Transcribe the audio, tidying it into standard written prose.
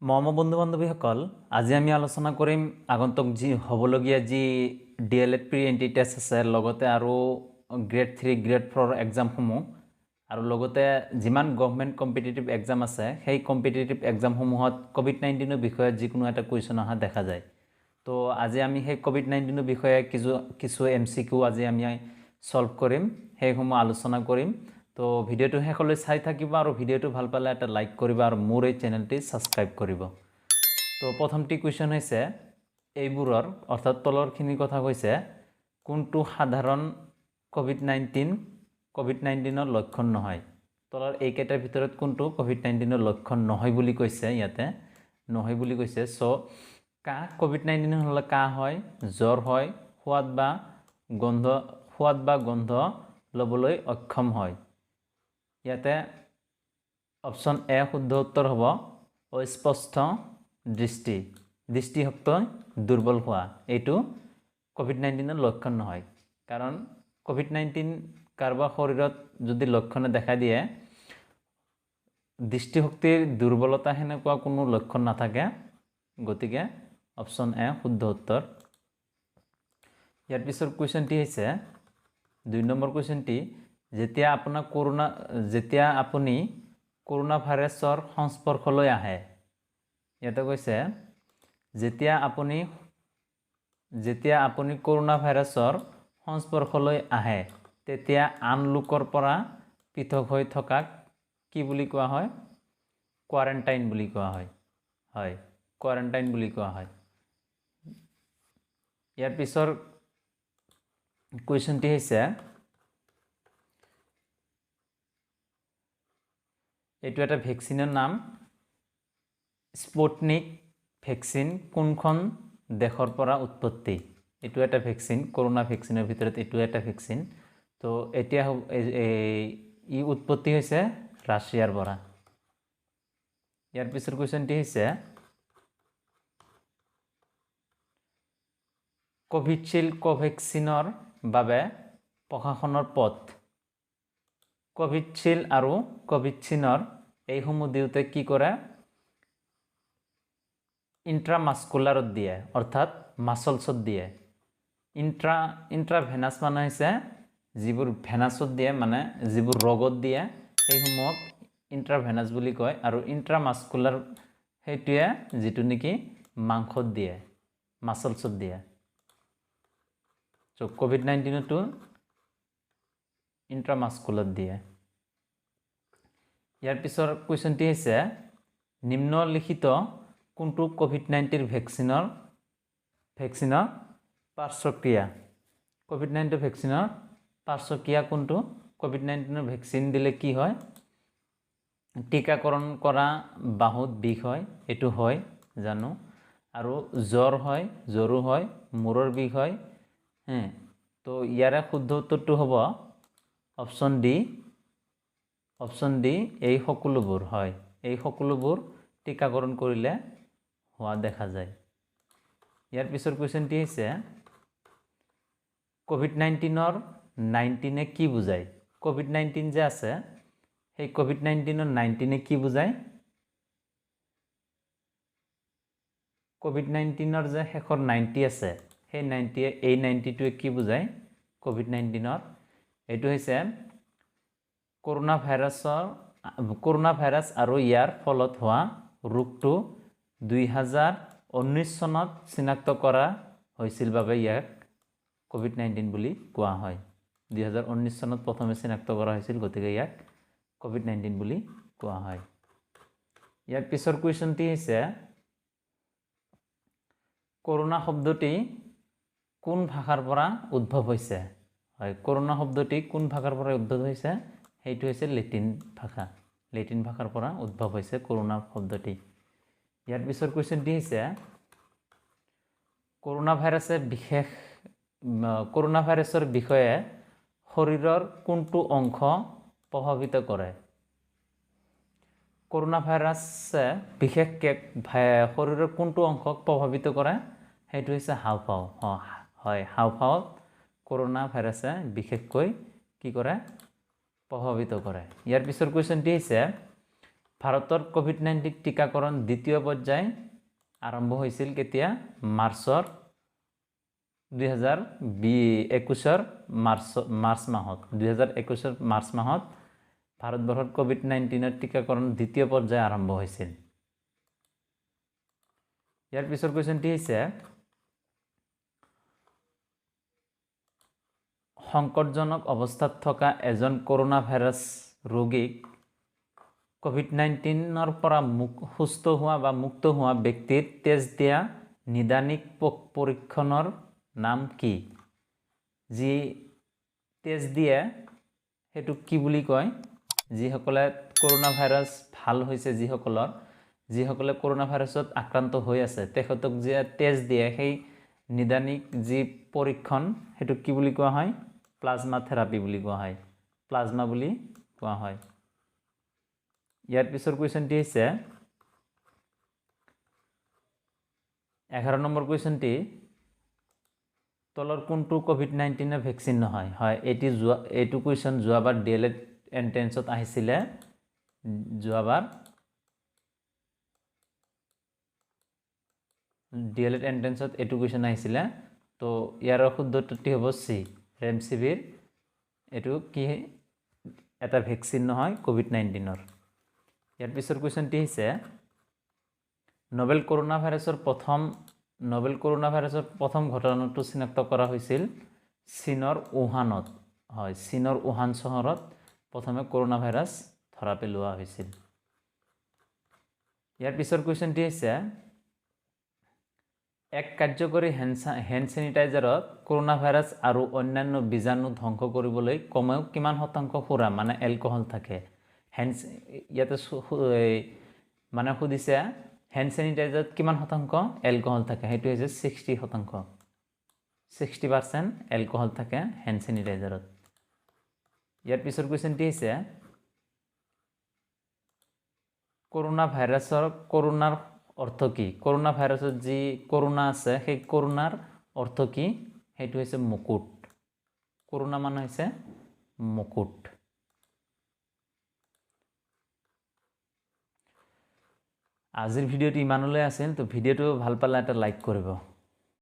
মৰমৰ বন্ধু বান্ধৱীসকল, আজি আমি আলোচনা কৰিম আগন্তুক যি হ'বলগীয়া যি DLED প্ৰি এন্ট্ৰি টেষ্ট আছে, লগতে আৰু গ্ৰেড 3 গ্ৰেড 4 এক্সামসমূহ আৰু লগতে যিমান গভৰ্ণমেণ্ট কম্পিটিটিভ এক্সাম আছে সেই কম্পিটিটিভ এক্সামসমূহত কোভিড-19ৰ বিষয়ে যিকোনো এটা কুৱেশ্যন অহা দেখা যায়। তো আজি আমি সেই কোভিড-19ৰ বিষয়ে কিছু MCQ আজি আমি সলভ কৰিম, সেইসমূহ আলোচনা কৰিম। তো ভিডিওটো শেষলৈ চাই থাকিব আৰু ভিডিওটো ভাল পালে এটা লাইক কৰিবা আৰু মোৰ এই চেনেলটি সাবস্ক্ৰাইব কৰিব। তো প্ৰথমটি কুৱেশ্যন হৈছে এইবোৰৰ অৰ্থাৎ তলৰখিনি কথা কৈছে কোনটো সাধাৰণ কোভিড-19ৰ লক্ষণ নহয়। তলৰ এইকেইটাৰ ভিতৰত কোনটো কোভিড-19ৰ লক্ষণ নহয় বুলি কৈছে, ইয়াতে নহয় বুলি কৈছে। সো কাহ কোভিড-19 হ'লে কাহ হয়, জ্বৰ হয়, সোৱাদ বা গন্ধ ল'বলৈ অক্ষম হয়। ইয়াতে অপশ্যন এ শুদ্ধ উত্তৰ হ'ব অস্পষ্ট দৃষ্টিশক্তি দুৰ্বল হোৱা। এইটো কোভিড-19ৰ লক্ষণ নহয়, কাৰণ কোভিড-19 কাৰোবাৰ শৰীৰত যদি লক্ষণে দেখা দিয়ে, দৃষ্টিশক্তিৰ দুৰ্বলতা সেনেকুৱা কোনো লক্ষণ নাথাকে, গতিকে অপশ্যন এ শুদ্ধ উত্তৰ। ইয়াৰ পিছৰ কুৱেশ্যনটি হৈছে 2 নম্বৰ কুৱেশ্যনটি, যেতিয়া আপুনি কৰোনা ভাইৰাছৰ সংস্পৰ্শলৈ আহে। ইয়াতে কৈছে যেতিয়া আপুনি কৰোনা ভাইৰাছৰ সংস্পৰ্শলৈ আহে, তেতিয়া আন লোকৰ পৰা পৃথক হৈ থকাক কি বুলি কোৱা হয়? কোৱাৰেণ্টাইন বুলি কোৱা হয়। হয়, কোৱাৰেণ্টাইন বুলি কোৱা হয়। ইয়াৰ পিছৰ কুৱেশ্যনটি হৈছে এইটো এটা ভেকচিনৰ নাম, স্পুটনিক ভেকচিন কোনখন দেশৰ পৰা উৎপত্তি? এইটো এটা ভেকচিন, কৰোনা ভেকচিনৰ ভিতৰত এইটো এটা ভেকচিন। তো এতিয়া ই উৎপত্তি হৈছে ৰাছিয়াৰ পৰা। ইয়াৰ পিছৰ কুৱেশ্যনটি হৈছে কোভেক্সিনৰ বাবে প্ৰশাসনৰ পথ। কোভিডশিল্ড আৰু কোভেক্সিনৰ এইসমূহ দিওঁতে কি কৰে? ইন্ট্ৰামাস্কুলাৰত দিয়ে, অৰ্থাৎ মাছলছত দিয়ে। ইন্ট্ৰাভেনাছ মানে হৈছে যিবোৰ ভেনাছত দিয়ে, মানে যিবোৰ ৰোগত দিয়ে সেইসমূহক ইন্ট্ৰাভেনাছ বুলি কয়, আৰু ইন্ট্ৰামাস্কুলাৰ সেইটোৱে যিটো নেকি মাংসত দিয়ে, মাছলছত দিয়ে। তো কোভিড-19টো ইন্ট্ৰামাস্কুলাৰত দিয়ে। ইয়াৰ পিছৰ কুৱেশ্যনটি হৈছে নিম্নলিখিত কোনটো কোভিড-19 ভেকচিনৰ পাৰ্শ্বক্ৰিয়া? কোভিড-19 ভেকচিনৰ পাৰ্শ্বক্ৰিয়া কোনটো? কোভিড-19 ভেকচিন দিলে কি হয়? টীকাকৰণ কৰা বাহুত বিষ হয়, এইটো হয় জানো, আৰু জ্বৰ হয়, জ্বৰো হয়, মূৰৰ বিষ হয়। তো ইয়াৰে শুদ্ধ উত্তৰটো হ'ব অপশ্যন ডি, এই সকলোবোৰ হয়, এই সকলোবোৰ টীকাকৰণ কৰিলে হোৱা দেখা যায়। ইয়াৰ পিছৰ কুৱেশ্যনটি হৈছে কোভিড-19ৰ 19 কি বুজায়? কোভিড-19 যে আছে, সেই কোভিড-19ৰ 19 কি বুজায়? কোভিড-19ৰ যে শেষৰ 90 আছে, সেই 90টোৱে কি বুজায় কোভিড-19ৰ? এইটো হৈছে কৰোনা ভাইৰাছ আৰু ইয়াৰ ফলত হোৱা ৰোগটো 2019 চনত চিনাক্ত কৰা হৈছিল বাবে ইয়াক কোভিড-19 বুলি কোৱা হয়। 2019 চনত প্ৰথমে চিনাক্ত কৰা হৈছিল, গতিকে ইয়াক কোভিড-19 বুলি কোৱা হয়। ইয়াৰ পিছৰ কুৱেশ্যনটি হৈছে কৰোনা শব্দটি কোন ভাষাৰ পৰা উদ্ভৱ হৈছে? হয়, কৰোনা শব্দটি কোন ভাষাৰ পৰা উদ্ভৱ হৈছে? সেইটো হৈছে লেটিন ভাষাৰ পৰা উদ্ভৱ হৈছে কৰোনা শব্দটি। ইয়াৰ পিছৰ কুৱেশ্যনটি হৈছে কৰোনা ভাইৰাছৰ বিষয়ে শৰীৰৰ কোনটো অংশ প্ৰভাৱিত কৰে? কৰোনা ভাইৰাছে বিশেষকৈ শৰীৰৰ কোনটো অংশক প্ৰভাৱিত কৰে? সেইটো হৈছে হাওঁফাওঁ। হয়, হাওঁফাওঁত কৰোনা ভাইৰাছে বিশেষকৈ কি কৰে? প্ৰভাৱিত কৰে। ইয়াৰ পিছৰ কুৱেশ্যনটি হৈছে ভাৰতৰ কোভিড-19 টিকাকৰণ দ্বিতীয় পৰ্যায় আৰম্ভ হৈছিল কেতিয়া? মাৰ্চৰ 2021 মাৰ্চ মাহত 2021 মাৰ্চ মাহত ভাৰতবৰ্ষত কোভিড-19 টিকাকৰণ দ্বিতীয় পৰ্যায় আৰম্ভ হৈছিল। ইয়াৰ পিছৰ কুৱেশ্যনটি হৈছে সংকটজনক অৱস্থাত থকা এজন কৰোনা ভাইৰাছ ৰোগীক কোভিড-19 পৰা সুস্থ হোৱা বা মুক্ত হোৱা ব্যক্তিৰ তেজ দিয়া নিদানিক পৰীক্ষণৰ নাম কি? যি তেজ দিয়ে সেইটো কি বুলি কয়? যিসকলে কৰোনা ভাইৰাছ ভাল হৈছে, যিসকলে কৰোনা ভাইৰাছত আক্ৰান্ত হৈ আছে তেখেতক যে তেজ দিয়ে সেই নিদানিক যি পৰীক্ষণ সেইটো কি বুলি কোৱা হয়? প্লাজমা থেৰাপি বুলি কোৱা হয়। প্লাজমা বুলি কোৱা হয়। ইয়াৰ পিছৰ কুৱেশ্যনটি হৈছে 11 নম্বৰ কুৱেশ্যনটি তলৰ কোনটো কোভিড-19 ভেকচিন নহয়? হয়, এইটো কুৱেশ্যন যোৱাবাৰ DLED এন্ট্ৰেন্সত আহিছিলে। যোৱাবাৰ DLED এন্ট্ৰেন্সত এইটো কুৱেশ্যন আহিছিলে। তো ইয়াৰ শুদ্ধ উত্তৰটি হ'ব চি, ৰেমচিভিৰ। এইটো কি এটা ভেকচিন নহয় কোভিড-19। ইয়াৰ পিছৰ কুৱেশ্যনটি হৈছে নভেল কৰোনা ভাইৰাছৰ প্ৰথম ঘটনাটো চিনাক্ত কৰা হৈছিল চীনৰ উহানত। হয়, চীনৰ উহান চহৰত প্ৰথমে কৰোনা ভাইৰাছ ধৰা পেলোৱা হৈছিল। ইয়াৰ পিছৰ কুৱেশ্যনটি হৈছে এক কাৰ্যকৰী হেণ্ড চেনিটাইজাৰত কৰোনা ভাইৰাছ আৰু অন্যান্য বীজাণু ধ্বংস কৰিবলৈ কমেও কিমান শতাংশ সুৰা মানে এলকহল থাকে? ইয়াতে মানে সুধিছে হেণ্ড চেনিটাইজাৰত কিমান শতাংশ এলকহল থাকে? সেইটো হৈছে 60%। 60% এলকহল থাকে হেণ্ড চেনিটাইজাৰত। ইয়াৰ পিছৰ কুৱেশ্যনটি হৈছে কৰোনাৰ অৰ্থ কি? কৰোনা ভাইৰাছত যি কৰোনা আছে সেই কৰোনাৰ অৰ্থ কি? সেইটো হৈছে মুকুট। কৰোনা মানে হৈছে মুকুট। আজিৰ ভিডিঅ'টো ইমানলৈ আছিল। তো ভিডিঅ'টো ভাল পালে এটা লাইক কৰিব।